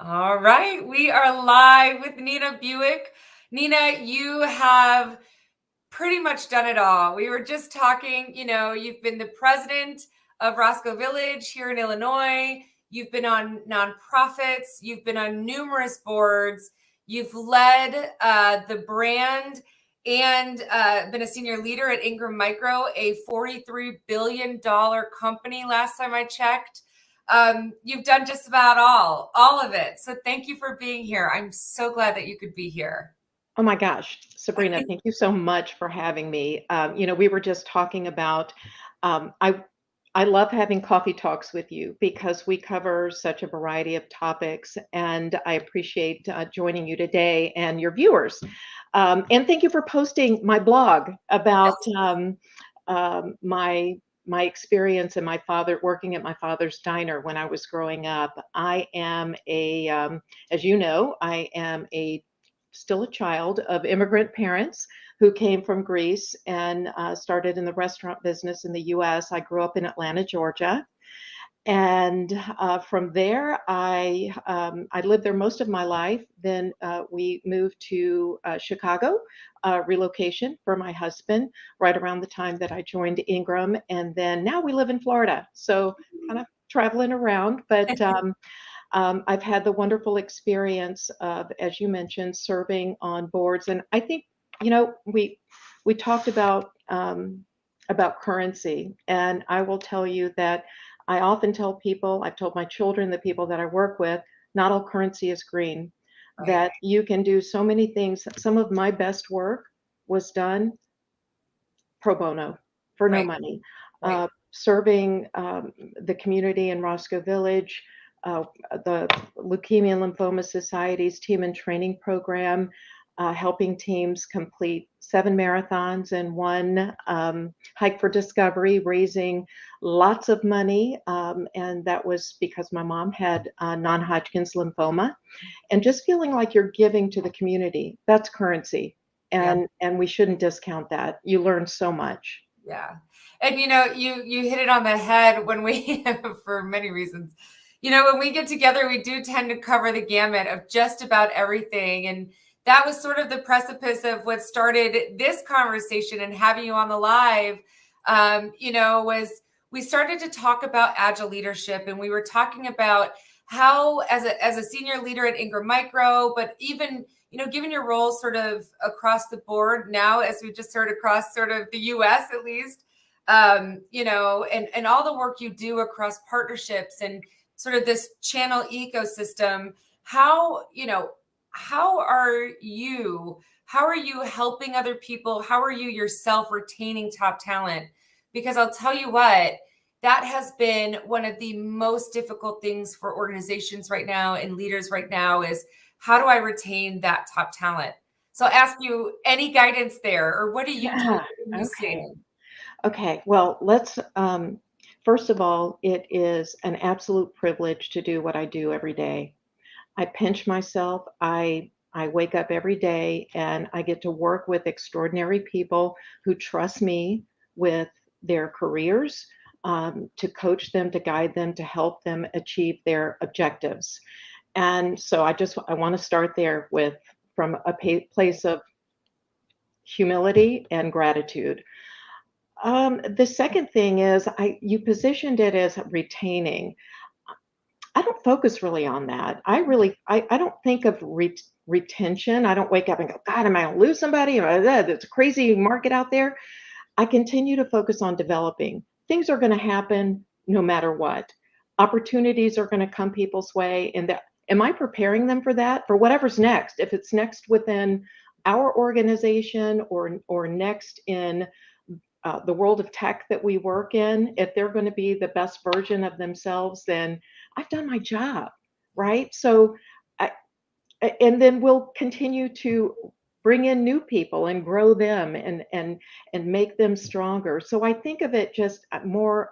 All right, we are live with Nina Buik. Nina, you have pretty much done it all. We were just talking, you've been the president of Roscoe Village here in Illinois. You've been on nonprofits. You've been on numerous boards. You've led the brand and been a senior leader at Ingram Micro, a $43 billion company last time I checked. You've done just about all of it. So thank you for being here. I'm so glad that you could be here. Oh my gosh, Sabrina, thank you so much for having me. We were just talking about, I love having coffee talks with you because we cover such a variety of topics, and I appreciate joining you today and your viewers. And thank you for posting my blog about my experience and my father working at my father's diner when I was growing up. I am as you know, I am still a child of immigrant parents who came from Greece and started in the restaurant business in the US. I grew up in Atlanta, Georgia. And from there, I lived there most of my life. Then we moved to Chicago, relocation for my husband, right around the time that I joined Ingram. And then now we live in Florida. So kind of traveling around, but I've had the wonderful experience of, as you mentioned, serving on boards. And I think, we talked about currency, and I will tell you that I often tell people, I've told my children, the people that I work with, not all currency is green. Right. That you can do so many things. Some of my best work was done pro bono for no money, Right. serving the community in Roscoe Village, the Leukemia and Lymphoma Society's team and training program, helping teams complete 7 marathons and 1 hike for discovery, raising lots of money. And that was because my mom had non-Hodgkin's lymphoma, and just feeling like you're giving to the community. That's currency. And we shouldn't discount that. You learn so much. Yeah. And you hit it on the head when we, for many reasons, when we get together, we do tend to cover the gamut of just about everything. And that was sort of the precipice of what started this conversation and having you on the live, was we started to talk about Agile leadership, and we were talking about how as a senior leader at Ingram Micro, but even, given your role sort of across the board now, as we just heard, across sort of the US at least, and all the work you do across partnerships and sort of this channel ecosystem, how are you helping other people? How are you yourself retaining top talent? Because I'll tell you what, that has been one of the most difficult things for organizations right now and leaders right now is, how do I retain that top talent? So I'll ask you any guidance there, or what do you do? Okay. Well, let's, first of all, it is an absolute privilege to do what I do every day. I pinch myself. I wake up every day and I get to work with extraordinary people who trust me with their careers, to coach them, to guide them, to help them achieve their objectives. And so I want to start there from a place of humility and gratitude. The second thing is you positioned it as retaining. I don't focus really on that. I don't think of retention. I don't wake up and go, God, am I going to lose somebody? It's a crazy market out there. I continue to focus on developing. Things are going to happen no matter what. Opportunities are going to come people's way. And am I preparing them for that? For whatever's next? If it's next within our organization or next in the world of tech that we work in, if they're going to be the best version of themselves, then I've done my job, right? So, and then we'll continue to bring in new people and grow them and make them stronger. So I think of it just more,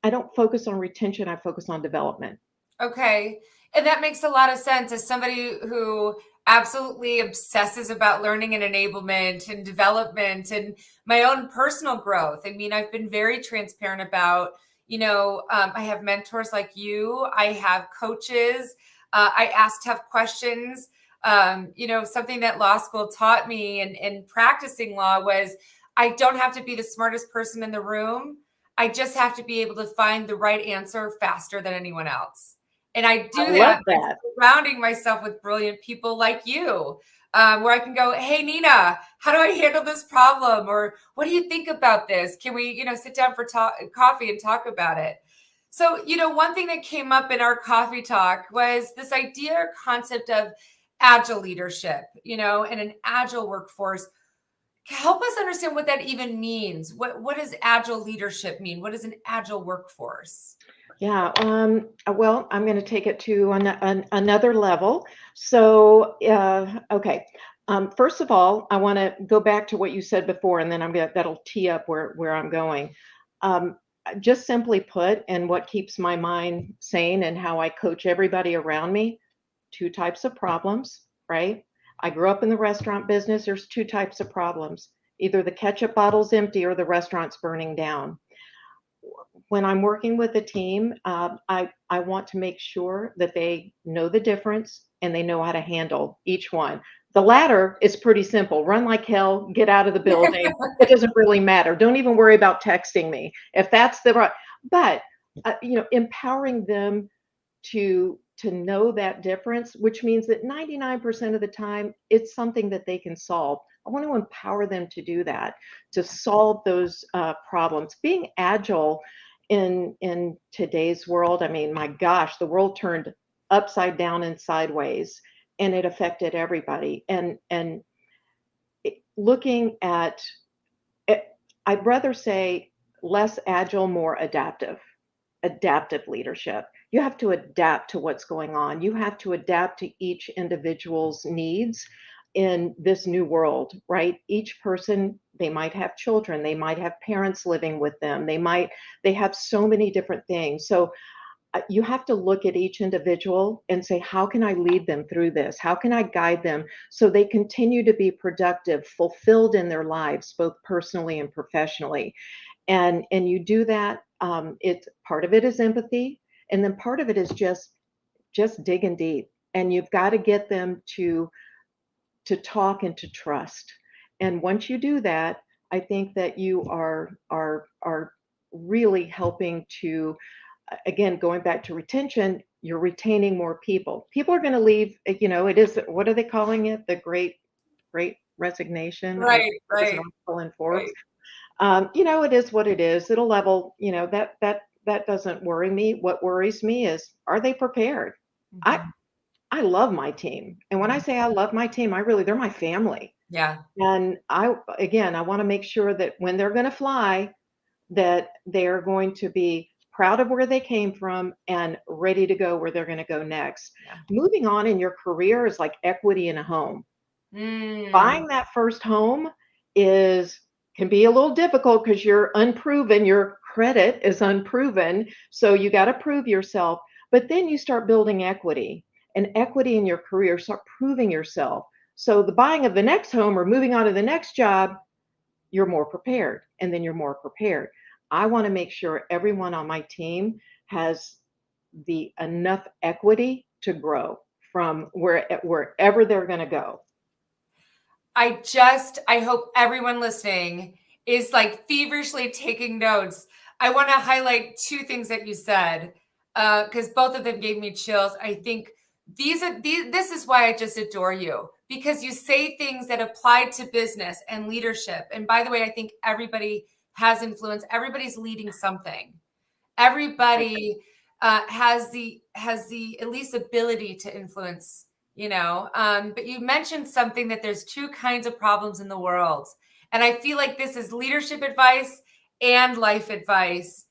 I don't focus on retention, I focus on development. Okay. And that makes a lot of sense as somebody who absolutely obsesses about learning and enablement and development and my own personal growth. I mean, I've been very transparent about, I have mentors like you, I have coaches, I ask tough questions. Something that law school taught me and practicing law was I don't have to be the smartest person in the room. I just have to be able to find the right answer faster than anyone else. And I do I love that by that. surrounding myself with brilliant people like you, where I can go, hey, Nina, how do I handle this problem? Or what do you think about this? Can we, sit down for coffee and talk about it? So, one thing that came up in our coffee talk was this idea or concept of agile leadership, and an agile workforce. Help us understand what that even means. What does agile leadership mean? What is an agile workforce? Yeah, well, I'm going to take it to another level. So, okay. First of all, I want to go back to what you said before, and then that'll tee up where I'm going. Um, just simply put, and what keeps my mind sane and how I coach everybody around me, two types of problems, right? I grew up in the restaurant business. There's two types of problems. Either the ketchup bottle's empty or the restaurant's burning down. When I'm working with a team, I want to make sure that they know the difference and they know how to handle each one. The latter is pretty simple. Run like hell, get out of the building. It doesn't really matter. Don't even worry about texting me if that's the right. But empowering them to know that difference, which means that 99% of the time it's something that they can solve. I want to empower them to do that, to solve those problems. Being agile in today's world, I mean, my gosh, the world turned upside down and sideways, and it affected everybody. And looking at it, I'd rather say less agile, more adaptive leadership. You have to adapt to what's going on. You have to adapt to each individual's needs in this new world, right? Each person, they might have children, they might have parents living with them, they have so many different things. So you have to look at each individual and say, how can I lead them through this? How can I guide them so they continue to be productive, fulfilled in their lives, both personally and professionally? And you do that. It's part of it is empathy, and then part of it is just digging deep. And you've got to get them to talk and to trust. And once you do that, I think that you are really helping to, again, going back to retention, you're retaining more people. People are going to leave. It is, what are they calling it? The great resignation. Right, There's an right, article in Forbes. right. It is what it is. It'll level. That doesn't worry me. What worries me is, are they prepared? I Mhm. I love my team, and when I Mhm. say I love my team, they're my family. Yeah. And I want to make sure that when they're going to fly, that they are going to be proud of where they came from and ready to go where they're going to go next. Yeah. Moving on in your career is like equity in a home. Mm. Buying that first home is can be a little difficult because you're unproven, your credit is unproven, so you got to prove yourself. But then you start building equity, and equity in your career, start proving yourself. So the buying of the next home or moving on to the next job, you're more prepared, and then you're more prepared. I want to make sure everyone on my team has the enough equity to grow from wherever they're going to go. I hope everyone listening is like feverishly taking notes. I want to highlight two things that you said, because both of them gave me chills. I think this is why I just adore you, because you say things that apply to business and leadership. And by the way, I think everybody has influence. Everybody's leading something. Everybody has the at least ability to influence, but you mentioned something, that there's two kinds of problems in the world, and I feel like this is leadership advice and life advice.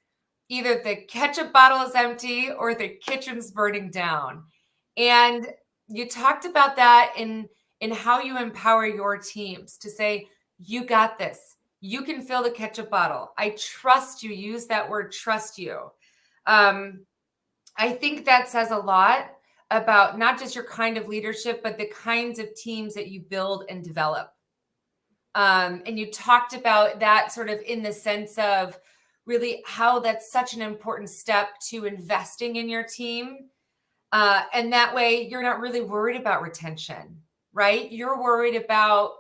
Either the ketchup bottle is empty or the kitchen's burning down. And you talked about that in how you empower your teams to say, you got this. You can fill the ketchup bottle. I trust you. Use that word, trust you. Um, I think that says a lot about not just your kind of leadership, but the kinds of teams that you build and develop. And you talked about that sort of in the sense of really how that's such an important step to investing in your team. And that way you're not really worried about retention, right? You're worried about,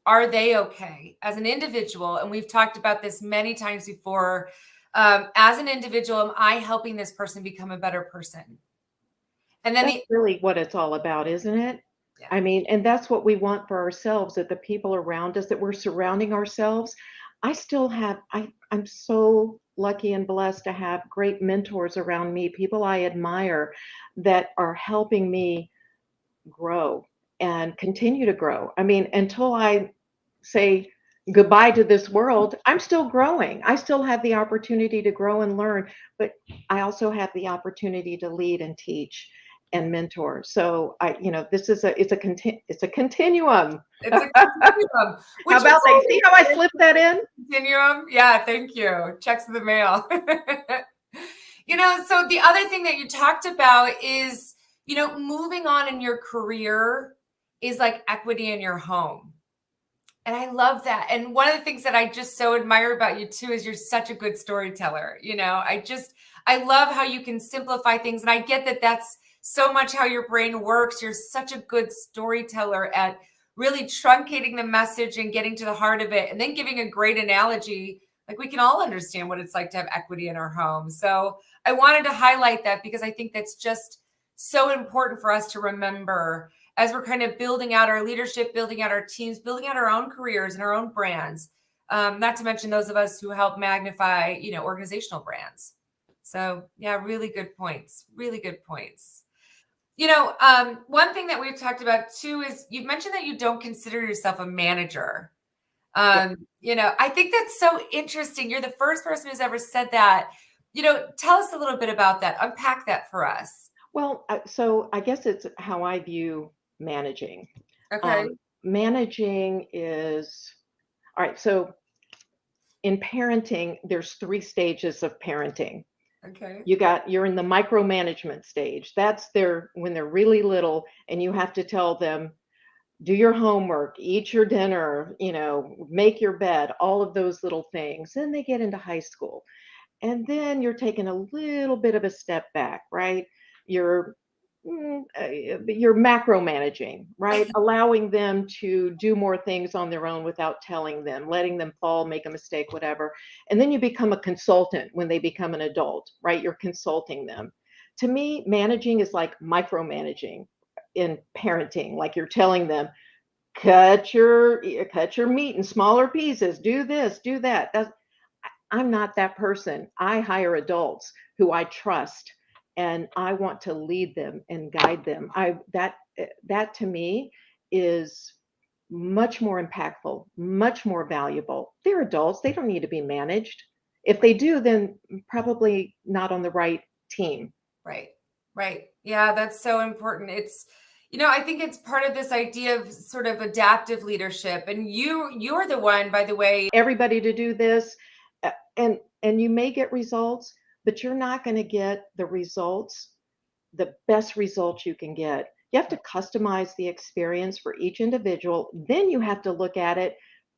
are they okay as an individual? And we've talked about this many times before. As an individual, am I helping this person become a better person? And then That's really what it's all about, isn't it? yeah, I mean, and that's what we want for ourselves, that the people around us, that we're surrounding ourselves. I'm so lucky and blessed to have great mentors around me, people I admire that are helping me grow and continue to grow. I mean, until I say goodbye to this world, I'm still growing. I still have the opportunity to grow and learn, but I also have the opportunity to lead and teach yeah. and mentor. So this is it's a continuum. It's a continuum, How which is about that? You always see how I slipped that in? continuum. Yeah, thank you. Checks in the mail. So the other thing that you talked about is, moving on in your career is like equity in your home. And I love that. And one of the things that I just so admire about you too is you're such a good storyteller. I love how you can simplify things. And I get that that's so much how your brain works. You're such a good storyteller at really truncating the message and getting to the heart of it, and then giving a great analogy. Like, we can all understand what it's like to have equity in our home. So I wanted to highlight that because I think that's just so important for us to remember as we're kind of building out our leadership, building out our teams, building out our own careers and our own brands. Not to mention those of us who help magnify, organizational brands. So yeah, really good points. Really good points. One thing that we've talked about too is you've mentioned that you don't consider yourself a manager. Yeah. I think that's so interesting. You're the first person who's ever said that. Tell us a little bit about that. Unpack that for us. Well, so I guess it's how I view managing. Okay. Managing is all right. So in parenting, there's 3 stages of parenting. Okay. You're in the micromanagement stage. That's when they're really little and you have to tell them, do your homework, eat your dinner, make your bed, all of those little things. Then they get into high school. And then you're taking a little bit of a step back, right? You're you're macro managing, right? Allowing them to do more things on their own without telling them, letting them fall, make a mistake, whatever. And then you become a consultant when they become an adult, right? You're consulting them. To me, managing is like micromanaging in parenting, like you're telling them, cut your meat in smaller pieces, do this, do that. I'm not that person. I hire adults who I trust and I want to lead them and guide them. That to me is much more impactful, much more valuable. They're adults, they don't need to be managed. If they do, then probably not on the right team. Right. Right. Yeah, that's so important. I think it's part of this idea of sort of adaptive leadership. And you're the one, by the way. Everybody to do this, and you may get results, but you're not going to get the best results you can get. You have to customize the experience for each individual. Then you have to look at it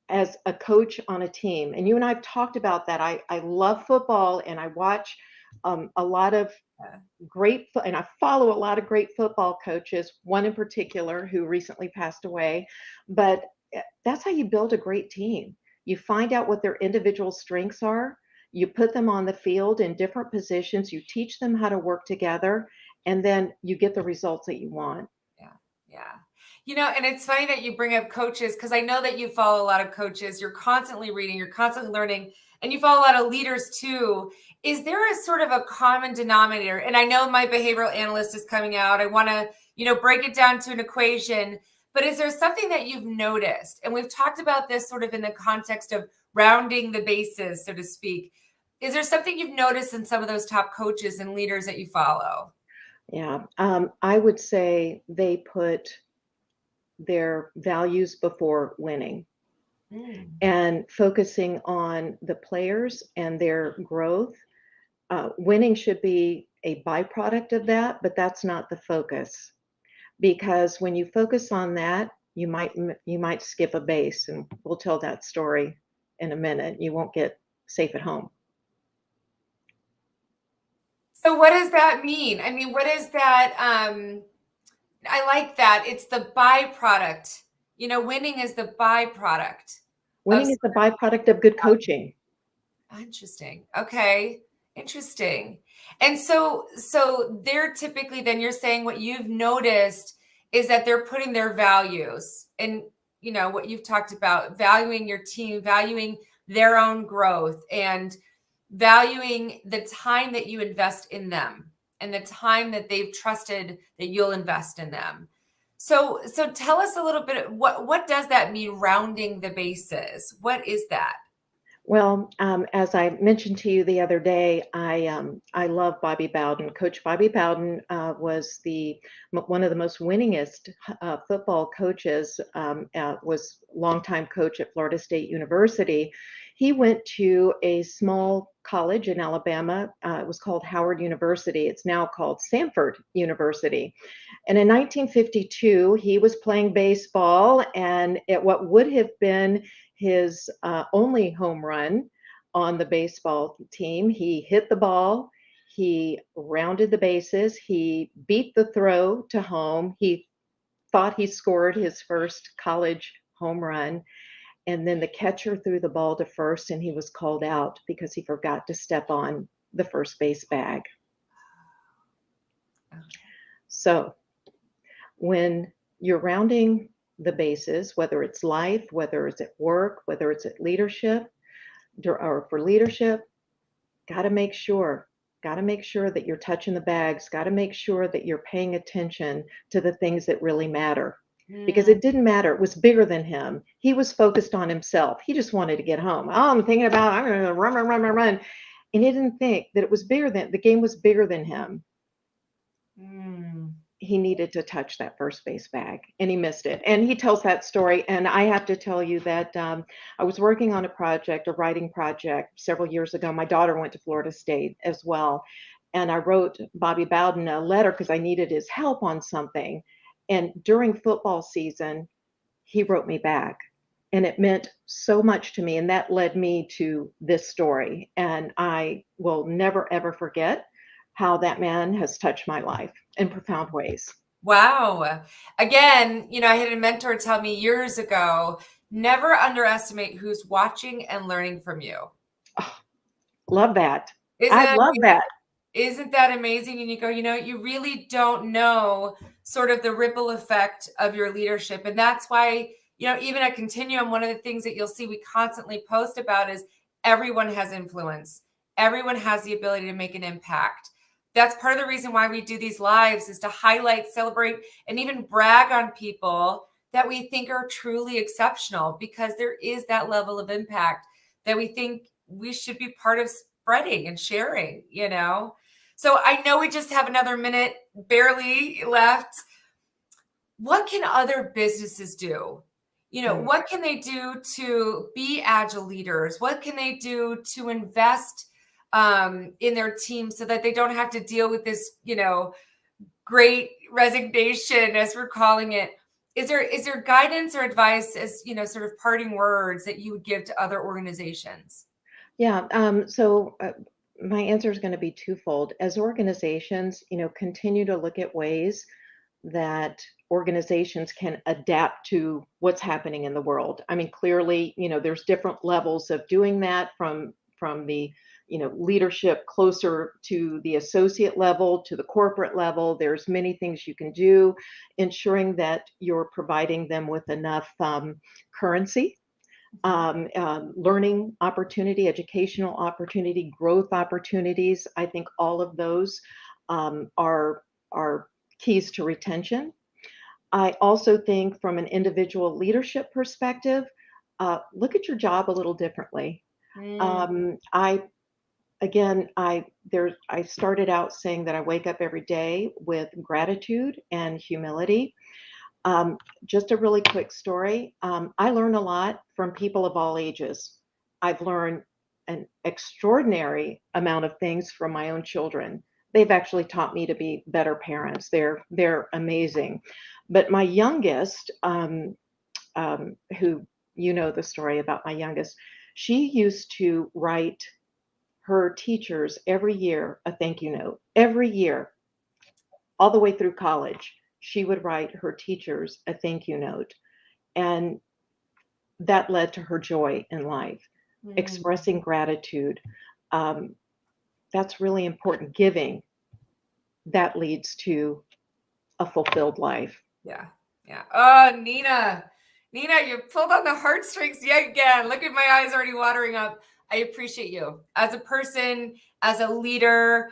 as a coach on a team. And you and I've talked about that. I love football and I watch a lot of Yeah. and I follow a lot of great football coaches, one in particular who recently passed away. But that's how you build a great team. You find out what their individual strengths are, you put them on the field in different positions, you teach them how to work together, and then you get the results that you want. Yeah. Yeah. And it's funny that you bring up coaches because I know that you follow a lot of coaches. You're constantly reading, you're constantly learning, and you follow a lot of leaders too. Is there a sort of a common denominator? And I know my behavioral analyst is coming out. I want to, break it down to an equation. But is there something that you've noticed? And we've talked about this sort of in the context of rounding the bases, so to speak. Is there something you've noticed in some of those top coaches and leaders that you follow? Yeah, I would say they put their values before winning Mm. and focusing on the players and their growth. Winning should be a byproduct of that, but that's not the focus. Because when you focus on that, you might skip a base, and we'll tell that story in a minute. You won't get safe at home. So what does that mean? I mean, what is that? I like that. It's the byproduct. Winning is the byproduct of. Winning is the byproduct of good coaching. Interesting. Okay. Interesting. And so they're typically, then you're saying what you've noticed is that they're putting their values and what you've talked about, valuing your team, valuing their own growth, and valuing the time that you invest in them and the time that they've trusted that you'll invest in them. So tell us a little bit, what does that mean, rounding the bases? What is that? Well, as I mentioned to you the other day, I love Bobby Bowden. Coach Bobby Bowden was one of the most winningest football coaches. Was longtime coach at Florida State University. He went to a small college in Alabama. It was called Howard University. It's now called Samford University. And in 1952, he was playing baseball, and at what would have been his only home run on the baseball team, he hit the ball, he rounded the bases, he beat the throw to home, he thought he scored his first college home run, and then the catcher threw the ball to first and he was called out because he forgot to step on the first base bag. So when you're rounding the bases, whether it's life, whether it's at work, whether it's at leadership, or for leadership, got to make sure that you're touching the bags, got to make sure that you're paying attention to the things that really matter. Because it didn't matter. It was bigger than him. He was focused on himself. He just wanted to get home. Oh, I'm thinking about, I'm going to run. And he didn't think that it was bigger than, the game was bigger than him. He needed to touch that first base bag and he missed it. And he tells that story. And I have to tell you that I was working on a writing project several years ago. My daughter went to Florida State as well. And I wrote Bobby Bowden a letter because I needed his help on something. And during football season, he wrote me back. And it meant so much to me. And that led me to this story. And I will never, ever forget how that man has touched my life in profound ways. Wow. Again, I had a mentor tell me years ago, never underestimate who's watching and learning from you. Oh, love that. I love that. Isn't that amazing? And you go, you really don't know sort of the ripple effect of your leadership. And that's why, even at Continuum, one of the things that you'll see we constantly post about is everyone has influence. Everyone has the ability to make an impact. That's part of the reason why we do these lives, is to highlight, celebrate, and even brag on people that we think are truly exceptional, because there is that level of impact that we think we should be part of spreading and sharing, So I know we just have another minute barely left. What can other businesses do? What can they do to be agile leaders? What can they do to invest in their team so that they don't have to deal with this, great resignation, as we're calling it? Is there guidance or advice, as sort of parting words that you would give to other organizations? Yeah. My answer is going to be twofold. As organizations, continue to look at ways that organizations can adapt to what's happening in the world. I mean, clearly, there's different levels of doing that, from the leadership closer to the associate level to the corporate level. There's many things you can do, ensuring that you're providing them with enough currency, learning opportunity, educational opportunity, growth opportunities. I think all of those are keys to retention. I also think, from an individual leadership perspective, look at your job a little differently. I started out saying that I wake up every day with gratitude and humility. Just a really quick story. I learn a lot from people of all ages. I've learned an extraordinary amount of things from my own children. They've actually taught me to be better parents. They're amazing. But my youngest, who, the story about my youngest, she used to write her teachers every year a thank you note. Every year, all the way through college, she would write her teachers a thank you note. And that led to her joy in life, expressing gratitude. Um, that's really important. Giving, that leads to a fulfilled life. Yeah. Yeah. Oh, Nina, you pulled on the heartstrings yet again. Look at my eyes already watering up. I appreciate you as a person, as a leader.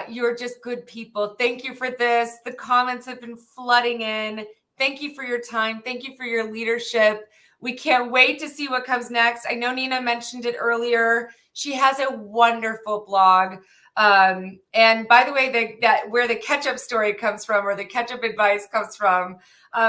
You're just good people. Thank you for this. The comments have been flooding in. Thank you for your time. Thank you for your leadership. We can't wait to see what comes next. I know Nina mentioned it earlier. She has a wonderful blog. And by the way, that where the ketchup story comes from, or the ketchup advice comes from.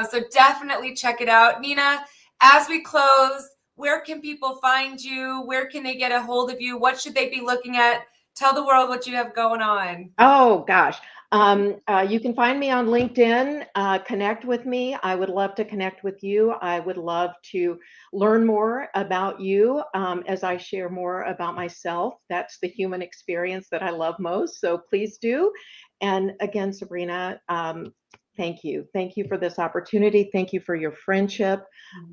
So definitely check it out. Nina, as we close, where can people find you? Where can they get a hold of you? What should they be looking at? Tell the world what you have going on. Oh, gosh. You can find me on LinkedIn. Connect with me. I would love to connect with you. I would love to learn more about you as I share more about myself. That's the human experience that I love most. So please do. And again, Sabrina, thank you. Thank you for this opportunity. Thank you for your friendship.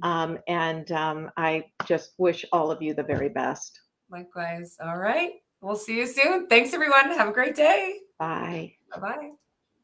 I just wish all of you the very best. Likewise. All right. We'll see you soon. Thanks, everyone. Have a great day. Bye. Bye-bye.